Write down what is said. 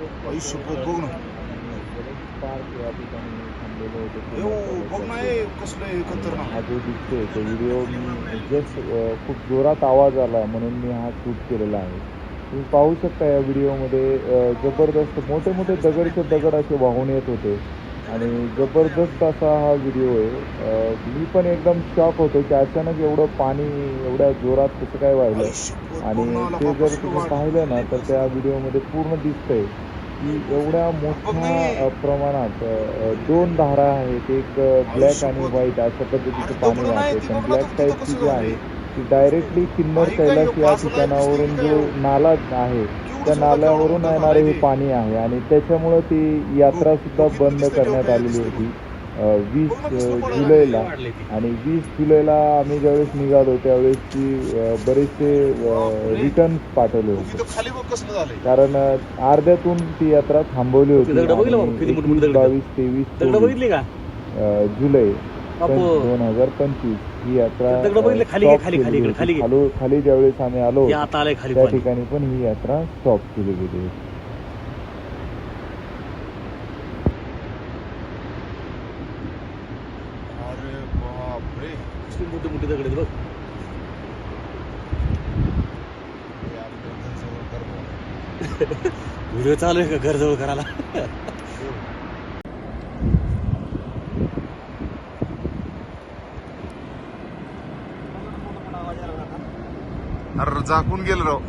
आयुष्यभर बघ ना. पार्क या ठिकाणी थांबलेलो होतो. बघ ना हे कसलं हे खतरनाक. हा जो दिसतोय तो व्हिडिओ मी जस्ट खूप जोरात आवाज आला म्हणून मी हा शूट केलेला आहे. तुम्ही पाहू शकता या व्हिडिओमध्ये जबरदस्त मोठे मोठे दगडचे दगड असे वाहून येत होते आणि जबरदस्त असा हा व्हिडिओ आहे. मी पण एकदम शॉक होतो की अचानक एवढं पाणी एवढ्या जोरात कसं काय वाहिलं. आणि ते जर तुम्ही पाहिलं ना तर त्या व्हिडिओमध्ये पूर्ण दिसतंय की एवढ्या मोठ्या प्रमाणात दोन धारा आहेत. एक ब्लॅक आणि व्हाईट अशा पद्धतीचं पाणी वाहते. पण ब्लॅक साईडची जी आहे ती डायरेक्टली किन्नर कैलास या ठिकाणावरून जो नाला आहे त्या नाल्यावरून येणारे हे पाणी आहे आणि त्याच्यामुळं ती यात्रा सुद्धा बंद करण्यात आलेली होती 20 जुलैला. आणि 20 जुलैला आम्ही ज्यावेळेस निघालो त्यावेळेसची बरेचसे रिटर्न पाठवले होते. कारण अर्ध्यातून ती यात्रा थांबवली होती. 21, 22, 23, 24 जुलै 2025 ही यात्रा खाली ज्यावेळेस आम्ही आलो त्या ठिकाणी पण ही यात्रा स्टॉप केली गेली होती. अरे बापरे, मोठे मोठे दगड आहेत बघ. व्हिडिओ चालू आहे का घर जवळ करायला? अरे झाकून गेलं राव.